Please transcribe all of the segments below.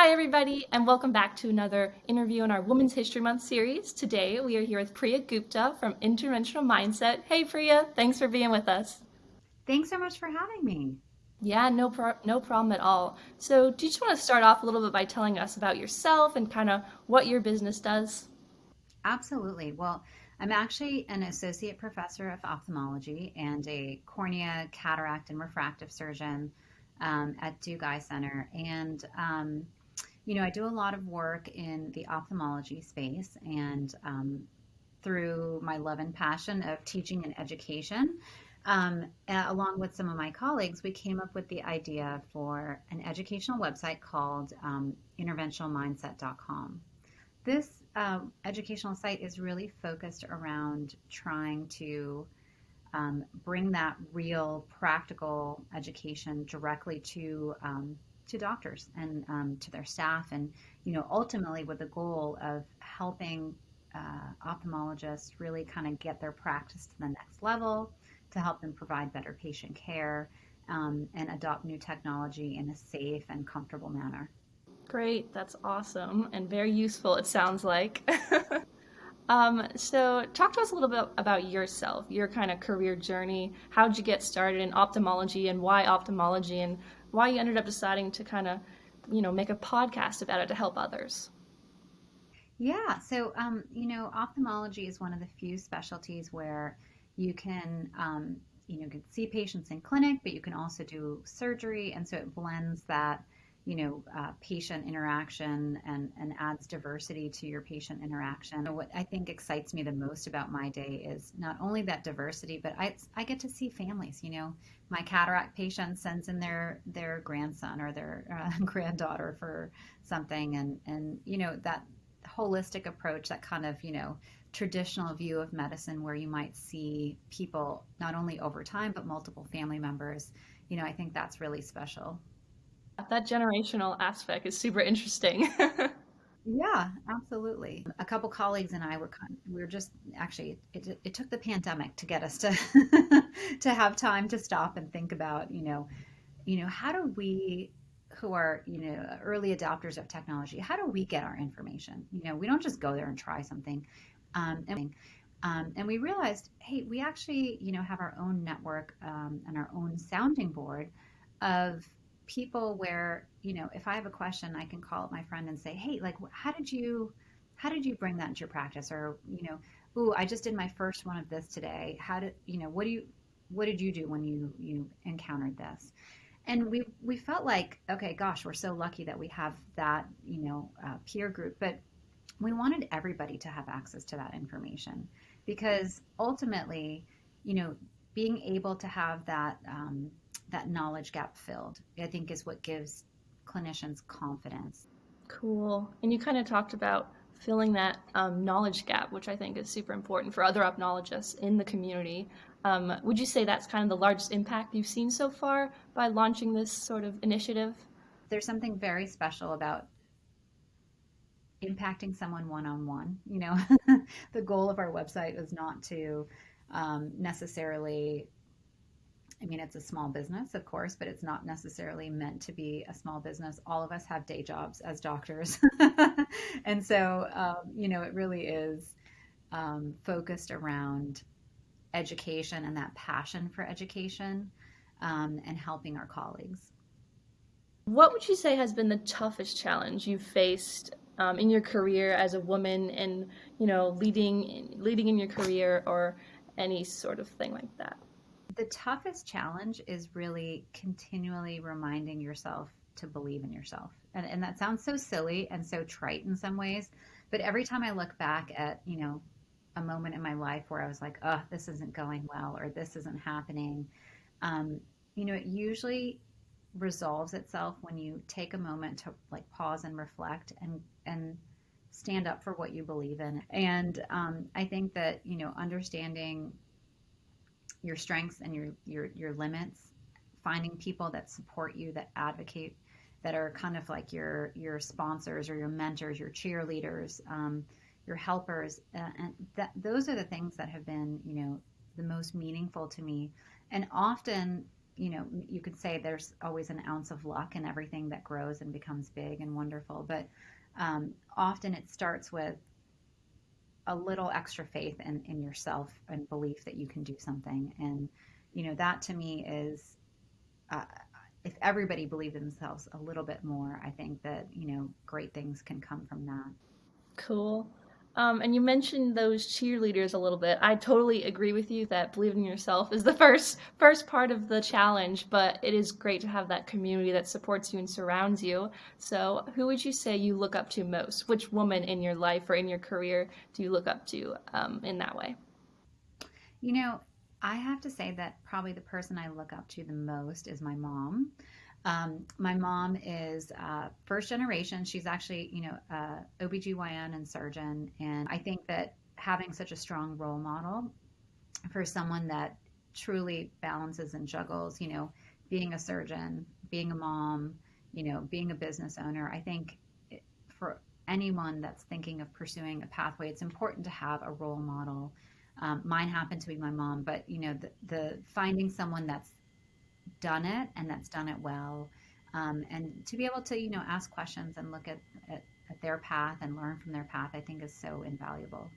Hi, everybody, and welcome back to another interview in our Women's History Month series. Today, we are here with Preeya Gupta from Interventional Mindset. Hey, Preeya, thanks for being with us. Thanks so much for having me. Yeah, no problem at all. So, do you just want to start off a little bit by telling us about yourself and kind of what your business does? Absolutely. Well, I'm actually an associate professor of ophthalmology and a cornea, cataract, and refractive surgeon at Duke Eye Center. I do a lot of work in the ophthalmology space and through my love and passion of teaching and education. Along with some of my colleagues, we came up with the idea for an educational website called interventionalmindset.com. This educational site is really focused around trying to bring that real practical education directly to doctors and to their staff, and ultimately with the goal of helping ophthalmologists really kind of get their practice to the next level, to help them provide better patient care and adopt new technology in a safe and comfortable manner. Great, that's awesome and very useful, it sounds like. So talk to us a little bit about yourself, your kind of career journey. How'd you get started in ophthalmology and why ophthalmology and why you ended up deciding to kind of, make a podcast about it to help others? Yeah, ophthalmology is one of the few specialties where you can, can see patients in clinic, but you can also do surgery, and so it blends that, patient interaction and adds diversity to your patient interaction. What I think excites me the most about my day is not only that diversity, but I get to see families. My cataract patient sends in their grandson or their granddaughter for something, and that holistic approach, that kind of, traditional view of medicine where you might see people not only over time, but multiple family members. I think that's really special. That generational aspect is super interesting. Yeah, absolutely. A couple colleagues and I we were just actually it took the pandemic to get us to to have time to stop and think about, how do we who are, early adopters of technology, how do we get our information? We don't just go there and try something. And we realized, hey, we actually, have our own network and our own sounding board of people where, if I have a question, I can call up my friend and say, hey, like, how did you bring that into your practice? Or, ooh, I just did my first one of this today. What did you do when you encountered this? And we felt like, okay, gosh, we're so lucky that we have that, peer group. But we wanted everybody to have access to that information because ultimately, you know, being able to have that knowledge gap filled, I think, is what gives clinicians confidence. Cool. And you kind of talked about filling that knowledge gap, which I think is super important for other ophthalmologists in the community. Would you say that's kind of the largest impact you've seen so far by launching this sort of initiative? There's something very special about impacting someone one on one. The goal of our website is not to necessarily, I mean, it's a small business, of course, but it's not necessarily meant to be a small business. All of us have day jobs as doctors. And so, it really is focused around education and that passion for education and helping our colleagues. What would you say has been the toughest challenge you've faced in your career as a woman and, leading in your career or any sort of thing like that? The toughest challenge is really continually reminding yourself to believe in yourself. And that sounds so silly and so trite in some ways, but every time I look back at, a moment in my life where I was like, oh, this isn't going well or this isn't happening, it usually resolves itself when you take a moment to like pause and reflect and stand up for what you believe in. And I think that, understanding your strengths and your limits, finding people that support you, that advocate, that are kind of like your sponsors or your mentors, your cheerleaders, your helpers, and that those are the things that have been, the most meaningful to me. And often, you could say there's always an ounce of luck in everything that grows and becomes big and wonderful, but often it starts with a little extra faith in yourself and belief that you can do something. And, that to me is, uh, if everybody believed in themselves a little bit more, I think that, great things can come from that. Cool. And you mentioned those cheerleaders a little bit. I totally agree with you that believing in yourself is the first part of the challenge, but it is great to have that community that supports you and surrounds you. So, who would you say you look up to most? Which woman in your life or in your career do you look up to in that way? You know, I have to say that probably the person I look up to the most is my mom. My mom is first generation. She's actually, OBGYN and surgeon. And I think that having such a strong role model for someone that truly balances and juggles, being a surgeon, being a mom, being a business owner, I think for anyone that's thinking of pursuing a pathway, it's important to have a role model. Mine happened to be my mom, but the finding someone that's done it and that's done it well, and to be able to ask questions and look at their path and learn from their path, I think is so invaluable.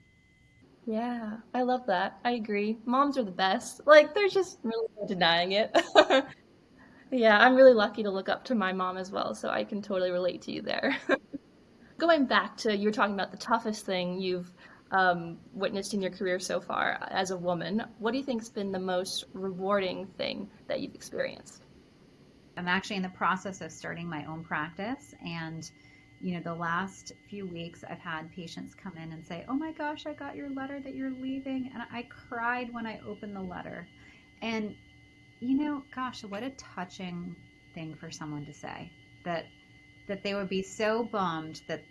Yeah, I love that. I agree. Moms are the best. Like, there's just really no denying it. Yeah, I'm really lucky to look up to my mom as well, so I can totally relate to you there. Going back to you were talking about the toughest thing you've witnessed in your career so far as a woman. What do you think's been the most rewarding thing that you've experienced? I'm actually in the process of starting my own practice, and the last few weeks I've had patients come in and say, "Oh my gosh, I got your letter that you're leaving," and I cried when I opened the letter. And gosh, what a touching thing for someone to say, that they would be so bummed that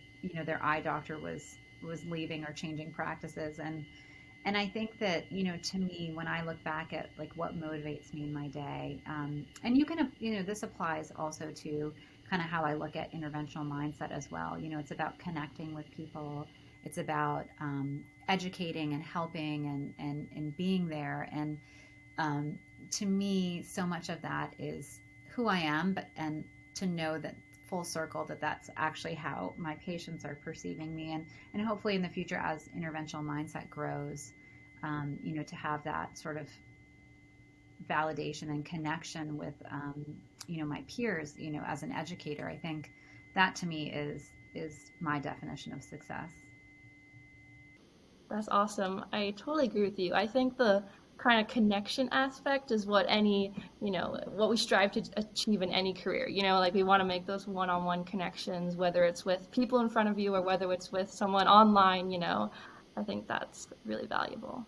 their eye doctor was leaving or changing practices. And I think that, to me, when I look back at like what motivates me in my day, and this applies also to kind of how I look at interventional mindset as well. It's about connecting with people. It's about educating and helping and being there. And to me, so much of that is who I am, and to know that full circle that that's actually how my patients are perceiving me, and hopefully in the future as interventional mindset grows, to have that sort of validation and connection with my peers, as an educator. I think that to me is my definition of success. That's awesome. I totally agree with you. I think the kind of connection aspect is what what we strive to achieve in any career. Like we want to make those one-on-one connections, whether it's with people in front of you or whether it's with someone online. I think that's really valuable.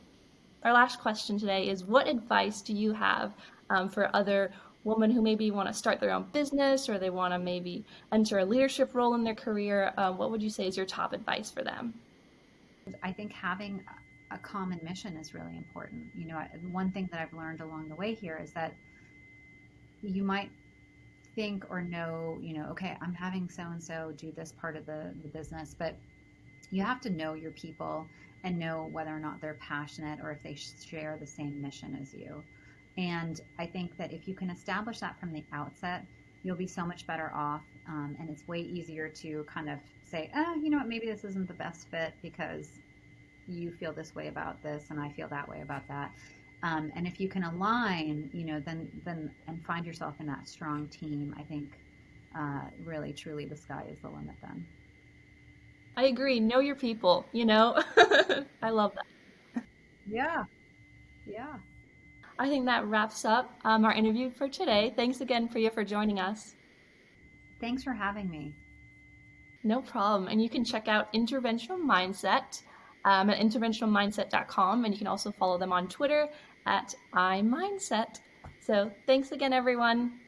Our last question today is, what advice do you have for other women who maybe want to start their own business or they want to maybe enter a leadership role in their career? What would you say is your top advice for them? I think having a common mission is really important. One thing that I've learned along the way here is that you might think or know, okay, I'm having so and so do this part of the business, but you have to know your people and know whether or not they're passionate or if they share the same mission as you. And I think that if you can establish that from the outset, you'll be so much better off. And it's way easier to kind of say, you know what, maybe this isn't the best fit because you feel this way about this and I feel that way about that. And if you can align, then and find yourself in that strong team, I think really, truly the sky is the limit then. I agree. Know your people. I love that. Yeah, yeah. I think that wraps up our interview for today. Thanks again, Priya, for joining us. Thanks for having me. No problem. And you can check out Interventional Mindset at interventionalmindset.com. And you can also follow them on Twitter at iMindset. So thanks again, everyone.